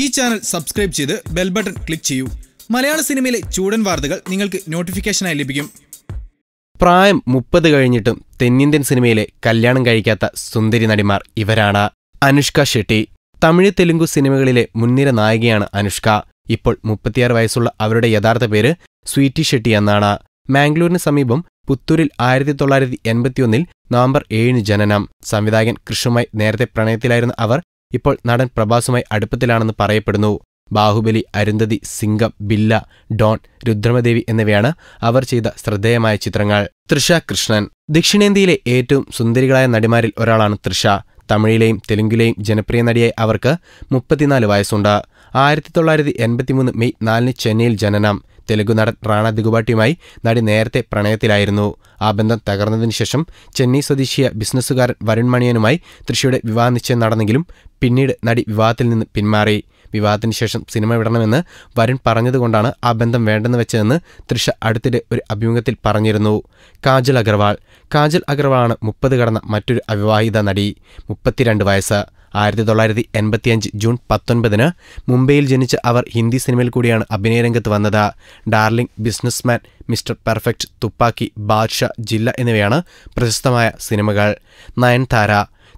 ഈ channel subscribe ചെയ്ത് bell button click ചെയ്യൂ. മലയാള സിനിമയിലെ ചൂടൻ വാർത്തകൾ നിങ്ങൾക്ക് നോട്ടിഫിക്കേഷനായി ലഭിക്കും. പ്രായം 30 കഴിഞ്ഞിട്ടും തെന്നിന്ത്യൻ സിനിമയിലെ കല്യാണം കഴിക്കാത്ത സുന്ദരി നടിമാർ ഇവരാണ്. അനുഷ്ക ഷെട്ടി. തമിഴ് തെലുങ്കു സിനിമകളിലെ മുൻനിര നായികയാണ് അനുഷ്ക. ഇപ്പോൾ 36 വയസ്സുള്ള അവരുടെ യഥാർത്ഥ പേര് സ്വീറ്റി ഷെട്ടി എന്നാണ്. മാംഗ്ലൂരിന് സമീപം പുത്തൂരിൽ 1981 നവംബർ 7 ജനനം. സംവിധായകൻ കൃഷുമായി നേരത്തെ പ്രണയത്തിലായിരുന്ന അവർ ഇപ്പോൾ നടൻ പ്രഭാസുമായി അടുപ്പത്തിലാണെന്ന് പറയപ്പെടുന്നു. ബാഹുബലി, അരുന്ധതി, സിംഗം, ബില്ല, ഡോൺ, രുദ്രമദേവി എന്നിവയാണ് അവർ ചെയ്ത ശ്രദ്ധേയമായ ചിത്രങ്ങൾ. തൃഷ കൃഷ്ണൻ. ദക്ഷിണേന്ത്യയിലെ ഏറ്റവും സുന്ദരികളായ നടിമാരിൽ ഒരാളാണ് തൃഷ. തമിഴിലെയും തെലുങ്കിലെയും ജനപ്രിയ നടിയായി അവർക്ക് 34 വയസ്സുണ്ട്. 1983 മെയ് 4 ചെന്നൈയിൽ ജനനം. തെലുഗു നടൻ റാണ ദിഗുബാട്ടിയുമായി നടി നേരത്തെ പ്രണയത്തിലായിരുന്നു. ആ ബന്ധം തകർന്നതിനു ശേഷം ചെന്നൈ സ്വദേശിയ ബിസിനസ്സുകാരൻ വരുൺ മണിയനുമായി തൃഷയുടെ വിവാഹ നിശ്ചയം നടന്നെങ്കിലും പിന്നീട് നടി വിവാഹത്തിൽ നിന്ന് പിന്മാറി. വിവാഹത്തിന് ശേഷം സിനിമ വിടണമെന്ന് വരുൺ പറഞ്ഞതുകൊണ്ടാണ് ആ ബന്ധം വേണ്ടെന്ന് വെച്ചതെന്ന് തൃഷ അടുത്തിടെ ഒരു അഭിമുഖത്തിൽ പറഞ്ഞിരുന്നു. കാജൽ അഗർവാൾ. കാജൽ അഗർവാളാണ് 30 കടന്ന മറ്റൊരു അവിവാഹിത നടി. 32 വയസ്സ്. 1985 ജൂൺ 19 മുംബൈയിൽ ജനിച്ച അവർ ഹിന്ദി സിനിമയിൽ കൂടിയാണ് അഭിനയരംഗത്ത് വന്നത്. Darling, businessman, mister perfect, Thuppakki, Badshah, ജില്ല എന്നിവയാണ് പ്രശസ്തമായ സിനിമകൾ. നയൻതാര.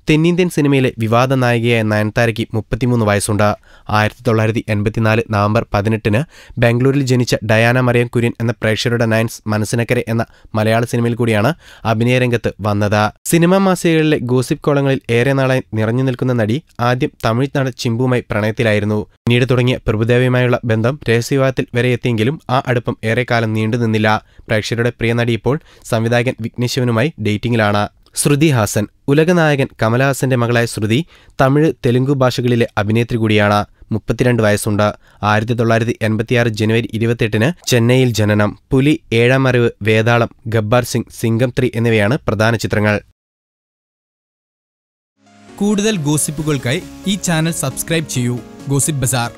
തെന്നിന്ത്യൻ സിനിമയിലെ വിവാദ നായികയായ നയൻതാരയ്ക്ക് 33 വയസ്സുണ്ട്. 1984 നവംബർ 18 ബാംഗ്ലൂരിൽ ജനിച്ച ഡയാന മറിയം കുര്യൻ എന്ന പ്രേക്ഷകരുടെ നയൻസ് മനസ്സിനക്കരെ എന്ന മലയാള സിനിമയിൽ കൂടിയാണ് അഭിനയരംഗത്ത് വന്നത്. സിനിമാ മാസികകളിലെ ഗോസിപ്പ് കോളങ്ങളിൽ ഏറെ നാളായി നിറഞ്ഞു നിൽക്കുന്ന നടി ആദ്യം തമിഴ് നടൻ ചിമ്പുവുമായി പ്രണയത്തിലായിരുന്നു. പിന്നീട് തുടങ്ങിയ പ്രഭുദേവയുമായുള്ള ബന്ധം രഹസ്യവിവാഹത്തിൽ വരെ എത്തിയെങ്കിലും ആ അടുപ്പം ഏറെക്കാലം നീണ്ടുനിന്നില്ല. പ്രേക്ഷകരുടെ പ്രിയ നടി ഇപ്പോൾ സംവിധായകൻ വിഘ്നേഷ് ശിവനുമായി ഡേറ്റിംഗിലാണ്. ശ്രുതി ഹാസൻ. ഉലകനായകൻ കമലഹാസന്റെ മകളായ ശ്രുതി തമിഴ് തെലുങ്കു ഭാഷകളിലെ അഭിനേത്രി കൂടിയാണ്. 32 വയസ്സുണ്ട്. 1986 ജനുവരി 28 ചെന്നൈയിൽ ജനനം. പുലി, ഏഴാം അറിവ്, വേതാളം, ഗബ്ബാർ സിംഗ്, സിംഗം 3 എന്നിവയാണ് പ്രധാന ചിത്രങ്ങൾ. കൂടുതൽ ഗോസിപ്പുകൾക്കായി ഈ ചാനൽ സബ്സ്ക്രൈബ് ചെയ്യൂ. ഗോസിപ്പ് ബസാർ.